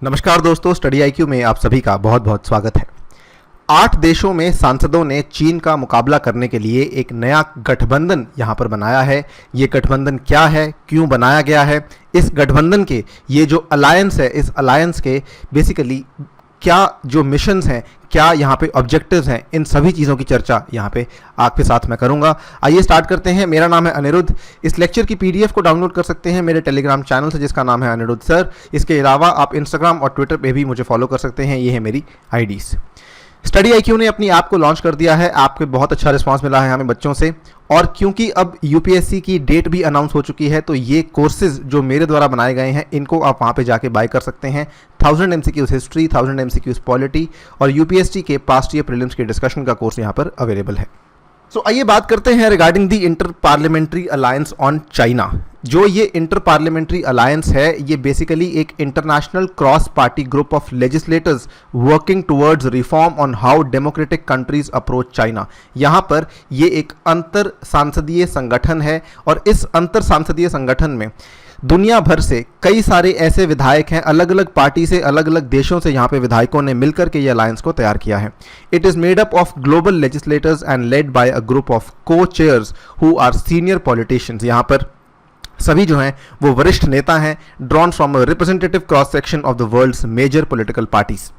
नमस्कार दोस्तों, study IQ में आप सभी का बहुत बहुत स्वागत है। 8 देशों में सांसदों ने चीन का मुकाबला करने के लिए एक नया गठबंधन यहाँ पर बनाया है। ये गठबंधन क्या है, क्यों बनाया गया है, इस गठबंधन के ये जो अलायंस है, इस अलायंस के बेसिकली क्या जो मिशंस हैं, क्या यहाँ पे ऑब्जेक्टिव्स हैं, इन सभी चीज़ों की चर्चा यहाँ पे आपके साथ मैं करूँगा। आइए स्टार्ट करते हैं। मेरा नाम है अनिरुद्ध। इस लेक्चर की पीडीएफ को डाउनलोड कर सकते हैं मेरे टेलीग्राम चैनल से, जिसका नाम है अनिरुद्ध सर। इसके अलावा आप इंस्टाग्राम और ट्विटर पे भी मुझे फॉलो कर सकते हैं। ये है मेरी आईडीज़। स्टडी आईक्यू ने अपनी ऐप को लॉन्च कर दिया है। ऐप पे बहुत अच्छा रिस्पांस मिला है हमें बच्चों से, और क्योंकि अब यूपीएससी की डेट भी अनाउंस हो चुकी है, तो ये कोर्सेज जो मेरे द्वारा बनाए गए हैं, इनको आप वहाँ पे जाके बाय कर सकते हैं। 1000 MCQs हिस्ट्री, 1000 MCQs पॉलिटी और यूपीएससी के पास्ट ईयर प्रीलिम्स के डिस्कशन का कोर्स यहाँ पर अवेलेबल है। आइए बात करते हैं regarding the inter parliamentary alliance on China. जो ये इंटर पार्लियामेंट्री अलायंस है, ये बेसिकली एक international cross party group of legislators working towards reform on how democratic countries approach China. यहाँ पर ये एक अंतर सांसदीय संगठन है, और इस अंतर सांसदीय संगठन में दुनिया भर से कई सारे ऐसे विधायक हैं, अलग अलग पार्टी से, अलग अलग देशों से यहाँ पे विधायकों ने मिलकर के ये अलायंस को तैयार किया है। It is made up of global legislators and led by a group of co chairs who are senior politicians. यहाँ पर सभी जो हैं वो वरिष्ठ नेता हैं, drawn from a representative cross section of the world's major political parties.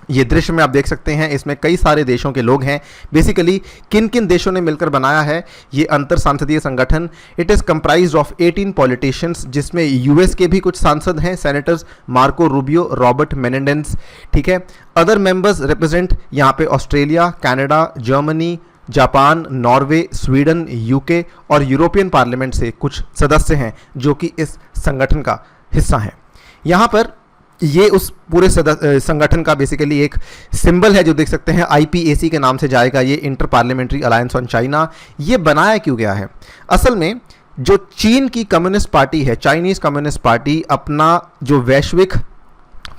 ये दृश्य में आप देख सकते हैं, इसमें कई सारे देशों के लोग हैं। बेसिकली किन किन देशों ने मिलकर बनाया है ये अंतर सांसदीय संगठन? It is comprised of 18 politicians, जिसमें यूएस के भी कुछ सांसद हैं, senators Marco Rubio, Robert Menendez, ठीक है। अदर मेंबर्स रिप्रेजेंट यहाँ पे Australia, Canada, Germany, Japan, Norway, Sweden, UK और यूरोपियन पार्लियामेंट से कुछ सदस्य हैं जो कि इस संगठन का हिस्सा हैं। यहाँ पर ये उस पूरे संगठन का बेसिकली एक सिंबल है जो देख सकते हैं, IPAC के नाम से जाएगा ये inter parliamentary alliance on China. ये बनाया क्यों गया है? असल में जो चीन की कम्युनिस्ट पार्टी है, चाइनीज़ कम्युनिस्ट पार्टी, अपना जो वैश्विक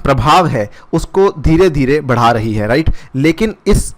प्रभाव है उसको धीरे धीरे बढ़ा रही है, राइट। लेकिन इस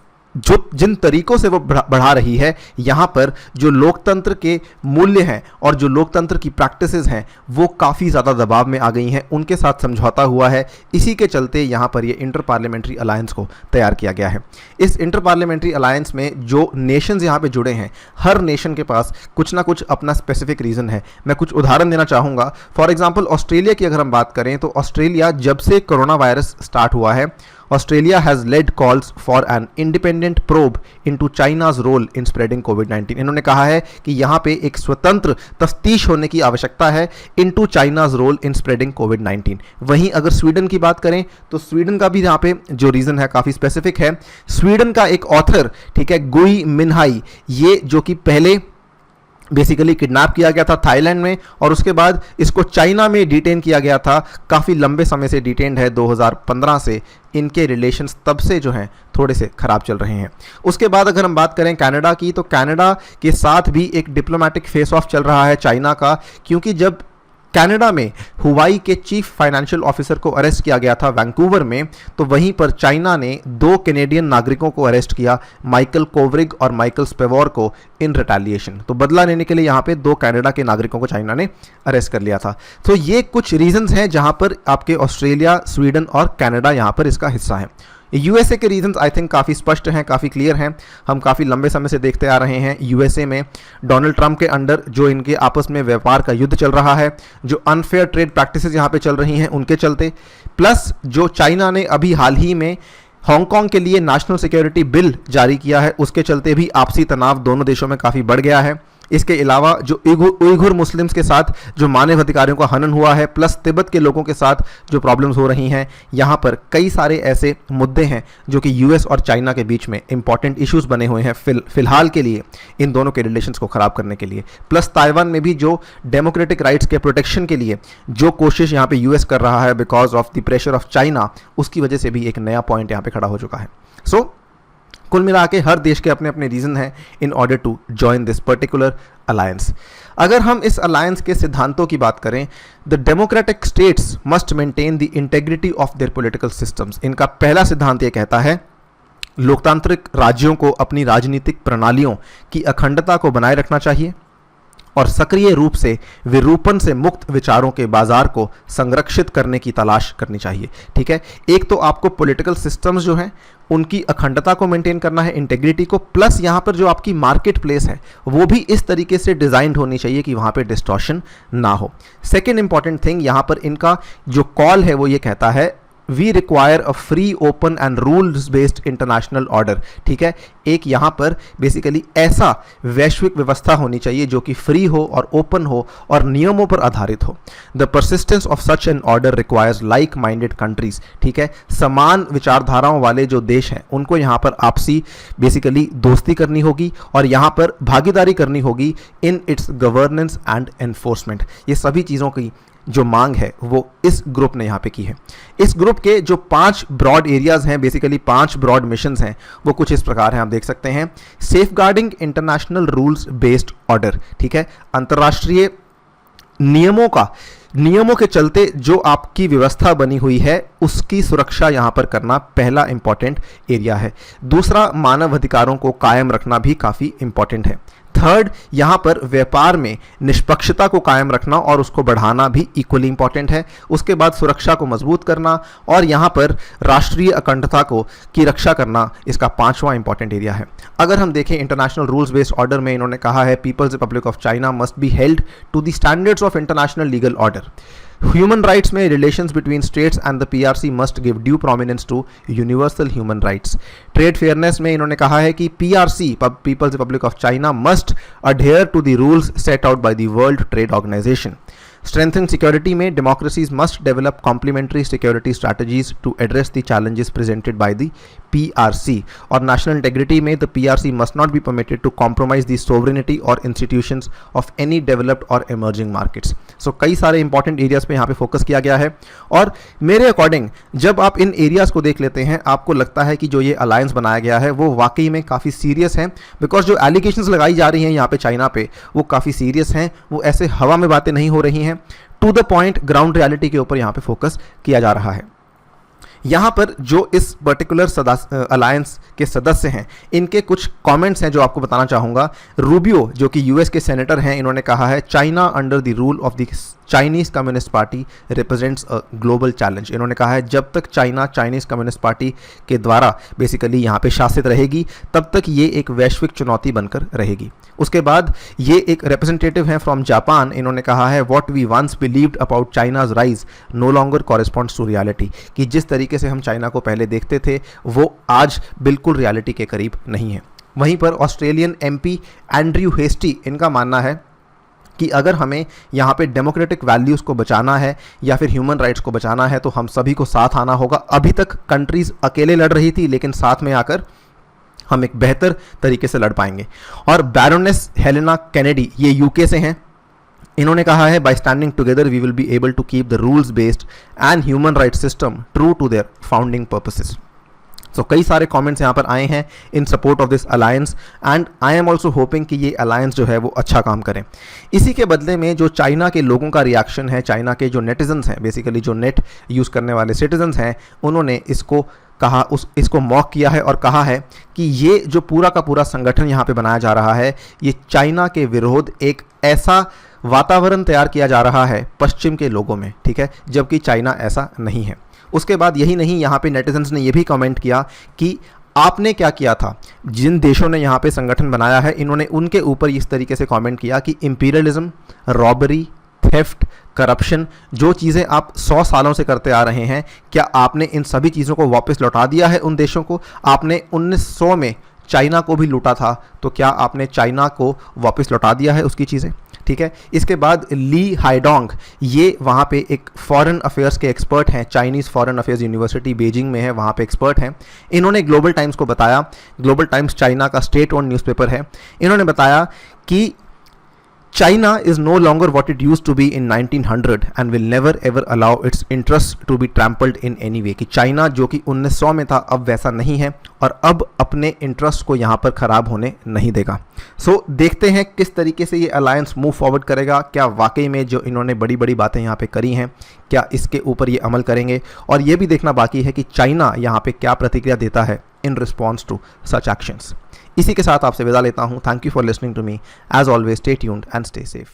जिन तरीकों से वो बढ़ा रही है, यहाँ पर जो लोकतंत्र के मूल्य हैं और जो लोकतंत्र की प्रैक्टिसेस हैं वो काफ़ी ज़्यादा दबाव में आ गई हैं, उनके साथ समझौता हुआ है। इसी के चलते यहाँ पर ये इंटर पार्लियामेंट्री अलायंस को तैयार किया गया है। इस इंटर पार्लियामेंट्री अलायंस में जो नेशंस यहाँ पे जुड़े हैं, हर नेशन के पास कुछ ना कुछ अपना स्पेसिफिक रीज़न है। मैं कुछ उदाहरण देना चाहूँगा। फॉर एग्जाम्पल ऑस्ट्रेलिया की अगर हम बात करें, तो ऑस्ट्रेलिया जब से कोरोना वायरस स्टार्ट हुआ है, Australia has led calls for an independent probe into China's role in spreading COVID-19। इन्होंने कहा है कि यहाँ पे एक स्वतंत्र तफ्तीश होने की आवश्यकता है into China's role in spreading COVID-19। वहीं अगर स्वीडन की बात करें, तो स्वीडन का भी यहाँ पे जो रीज़न है काफ़ी स्पेसिफिक है। स्वीडन का एक ऑथर, ठीक है, गुई मिनहाई, ये जो कि पहले बेसिकली किडनैप किया गया था थाईलैंड में, और उसके बाद इसको चाइना में डिटेन किया गया था। काफ़ी लंबे समय से डिटेन्ड है, 2015 से। इनके रिलेशंस तब से जो हैं थोड़े से ख़राब चल रहे हैं। उसके बाद अगर हम बात करें कनाडा की, तो कनाडा के साथ भी एक डिप्लोमेटिक फेस ऑफ चल रहा है चाइना का, क्योंकि जब कनाडा में हुवाई के चीफ फाइनेंशियल ऑफिसर को अरेस्ट किया गया था वैंकूवर में, तो वहीं पर चाइना ने 2 कैनेडियन नागरिकों को अरेस्ट किया, माइकल कोवरिग और माइकल स्पेवोर को, इन रिटेलिएशन। तो बदला लेने के लिए यहाँ पे 2 कनाडा के नागरिकों को चाइना ने अरेस्ट कर लिया था। तो ये कुछ रीजंस हैं जहाँ पर आपके ऑस्ट्रेलिया, स्वीडन और कनाडा यहाँ पर इसका हिस्सा है। यूएसए के रीजंस आई थिंक काफ़ी स्पष्ट हैं, काफ़ी क्लियर हैं। हम काफ़ी लंबे समय से देखते आ रहे हैं यूएसए में डोनाल्ड ट्रंप के अंडर जो इनके आपस में व्यापार का युद्ध चल रहा है, जो अनफेयर ट्रेड प्रैक्टिसेस यहाँ पे चल रही हैं उनके चलते, प्लस जो चाइना ने अभी हाल ही में हांगकांग के लिए नेशनल सिक्योरिटी बिल जारी किया है, उसके चलते भी आपसी तनाव दोनों देशों में काफ़ी बढ़ गया है। इसके अलावा जो उइघुर मुस्लिम्स के साथ जो मानव अधिकारियों का हनन हुआ है, प्लस तिब्बत के लोगों के साथ जो प्रॉब्लम्स हो रही हैं, यहाँ पर कई सारे ऐसे मुद्दे हैं जो कि यूएस और चाइना के बीच में इंपॉर्टेंट इश्यूज बने हुए हैं फिलहाल के लिए, इन दोनों के रिलेशंस को ख़राब करने के लिए। प्लस ताइवान में भी जो डेमोक्रेटिक राइट्स के प्रोटेक्शन के लिए जो कोशिश यहाँ पे यूएस कर रहा है because of the pressure of China, उसकी वजह से भी एक नया पॉइंट यहाँ पे खड़ा हो चुका है। कुल मिला के हर देश के अपने अपने रीज़न हैं in order to join this particular alliance. अगर हम इस अलायंस के सिद्धांतों की बात करें, the democratic states must maintain the integrity of their political systems. इनका पहला सिद्धांत ये कहता है लोकतांत्रिक राज्यों को अपनी राजनीतिक प्रणालियों की अखंडता को बनाए रखना चाहिए, और सक्रिय रूप से विरूपण से मुक्त विचारों के बाजार को संरक्षित करने की तलाश करनी चाहिए। ठीक है, एक तो आपको पॉलिटिकल सिस्टम्स जो हैं उनकी अखंडता को मेंटेन करना है, इंटेग्रिटी को, प्लस यहाँ पर जो आपकी मार्केट प्लेस है वो भी इस तरीके से डिजाइन होनी चाहिए कि वहाँ पे डिस्टॉर्शन ना हो। सेकेंड इंपॉर्टेंट थिंग यहाँ पर इनका जो कॉल है वो ये कहता है we require a free open and rules based international order. ठीक है, एक यहाँ पर बेसिकली ऐसा वैश्विक व्यवस्था होनी चाहिए जो कि फ्री हो और ओपन हो और नियमों पर आधारित हो। The persistence of such an order requires like minded countries. ठीक है, समान विचारधाराओं वाले जो देश हैं उनको यहाँ पर आपसी बेसिकली दोस्ती करनी होगी और यहाँ पर भागीदारी करनी होगी in its governance and enforcement. ये सभी चीज़ों की जो मांग है वो इस ग्रुप ने यहाँ पे की है। इस ग्रुप के जो 5 ब्रॉड एरियाज हैं, बेसिकली 5 ब्रॉड मिशंस हैं, वो कुछ इस प्रकार हैं, आप देख सकते हैं। Safeguarding international rules based order. ठीक है, अंतर्राष्ट्रीय नियमों के चलते जो आपकी व्यवस्था बनी हुई है उसकी सुरक्षा यहाँ पर करना पहला इंपॉर्टेंट एरिया है। दूसरा, मानव अधिकारों को कायम रखना भी काफ़ी इंपॉर्टेंट है। थर्ड, यहाँ पर व्यापार में निष्पक्षता को कायम रखना और उसको बढ़ाना भी इक्वली इंपॉर्टेंट है। उसके बाद सुरक्षा को मजबूत करना और यहाँ पर राष्ट्रीय अखंडता की रक्षा करना इसका 5वां इंपॉर्टेंट एरिया है। अगर हम देखें इंटरनेशनल रूल्स बेस्ड ऑर्डर में इन्होंने कहा है People's Republic of China must be held to the standards of international legal order. Human rights में relations between states and the PRC must give due prominence to universal human rights. Trade fairness में इन्होंने कहा है कि PRC People's Republic of China must adhere to the rules set out by the World Trade Organization. Strengthen security में democracies must develop complementary security strategies to address the challenges presented by the PRC. और national integrity में the PRC must not be permitted to compromise the sovereignty और institutions of any developed और emerging markets. So कई सारे important areas पे यहाँ पे focus किया गया है और मेरे अकॉर्डिंग जब आप इन एरियाज को देख लेते हैं आपको लगता है कि जो ये अलायंस बनाया गया है वो वाकई में काफ़ी सीरियस है, बिकॉज जो एलिगेशंस लगाई जा रही हैं यहाँ पे चाइना पे वो काफ़ी सीरियस हैं, वो ऐसे हवा में बातें नहीं हो रही हैं, to the point ground reality के ऊपर यहाँ पे फोकस किया जा रहा है। यहाँ पर जो इस पर्टिकुलर अलायंस के सदस्य हैं इनके कुछ कमेंट्स हैं जो आपको बताना चाहूँगा। रूबियो जो कि यूएस के सेनेटर हैं, इन्होंने कहा है China under the rule of the Chinese communist party represents a global challenge. इन्होंने कहा है जब तक चाइना चाइनीज़ कम्युनिस्ट पार्टी के द्वारा बेसिकली यहाँ पे शासित रहेगी तब तक ये एक वैश्विक चुनौती बनकर रहेगी। उसके बाद ये एक रिप्रेजेंटेटिव हैं फ्रॉम जापान, इन्होंने कहा है what we once believed about China's rise no longer corresponds to reality, कि जिस तरीके से हम चाइना को पहले देखते थे वो आज बिल्कुल रियलिटी के करीब नहीं है। वहीं पर ऑस्ट्रेलियन एमपी एंड्रयू हेस्टी, इनका मानना है कि अगर हमें यहाँ पे डेमोक्रेटिक वैल्यूज़ को बचाना है या फिर ह्यूमन राइट्स को बचाना है तो हम सभी को साथ आना होगा। अभी तक कंट्रीज़ अकेले लड़ रही थी लेकिन साथ में आकर हम एक बेहतर तरीके से लड़ पाएंगे। और बैरोनेस हेलेना कैनेडी, ये यूके से हैं, इन्होंने कहा है by standing together we will be able to keep the rules based and human rights system true to their founding purposes. So कई सारे कमेंट्स यहाँ पर आए हैं in support of this alliance and I am also hoping कि ये alliance जो है वो अच्छा काम करें। इसी के बदले में जो चाइना के लोगों का रिएक्शन है, चाइना के जो नेटिजन्स हैं, बेसिकली जो नेट यूज़ करने वाले सिटीजन्स हैं, उन्होंने इसको मॉक किया है और कहा है कि ये जो पूरा का पूरा संगठन यहाँ पे बनाया जा रहा है ये चाइना के विरोध एक ऐसा वातावरण तैयार किया जा रहा है पश्चिम के लोगों में, ठीक है, जबकि चाइना ऐसा नहीं है। उसके बाद यही नहीं, यहाँ पे नेटिजन्स ने ये भी कमेंट किया कि आपने क्या किया था, जिन देशों ने यहाँ पे संगठन बनाया है इन्होंने उनके ऊपर इस तरीके से कमेंट किया कि इंपीरियलिज्म, रॉबरी, थेफ्ट, करप्शन, जो चीज़ें आप 100 सालों से करते आ रहे हैं, क्या आपने इन सभी चीज़ों को वापस लौटा दिया है उन देशों को? आपने 1900 में चाइना को भी लूटा था, तो क्या आपने चाइना को वापस लौटा दिया है उसकी चीज़ें? ठीक है। इसके बाद ली हाइडोंग, ये वहाँ पे एक फॉरेन अफेयर्स के एक्सपर्ट हैं, Chinese foreign affairs university Beijing में है, वहाँ पे एक्सपर्ट हैं। इन्होंने ग्लोबल टाइम्स को बताया, ग्लोबल टाइम्स चाइना का स्टेट ओन न्यूज़पेपर है, इन्होंने बताया कि China is no longer what it used to be in 1900 and will never ever allow its interests to be trampled in any way। कि China जो कि 1900 में था अब वैसा नहीं है और अब अपने इंटरेस्ट को यहाँ पर ख़राब होने नहीं देगा। सो देखते हैं किस तरीके से ये अलायंस मूव फॉरवर्ड करेगा। क्या वाकई में जो इन्होंने बड़ी बड़ी बातें यहाँ पे करी हैं क्या इसके ऊपर ये अमल करेंगे, और ये भी देखना बाकी है कि चाइना यहाँ पे क्या प्रतिक्रिया देता है in response to such actions. इसी के साथ आपसे विदा लेता हूँ। Thank you for listening to me. As always stay tuned and stay safe.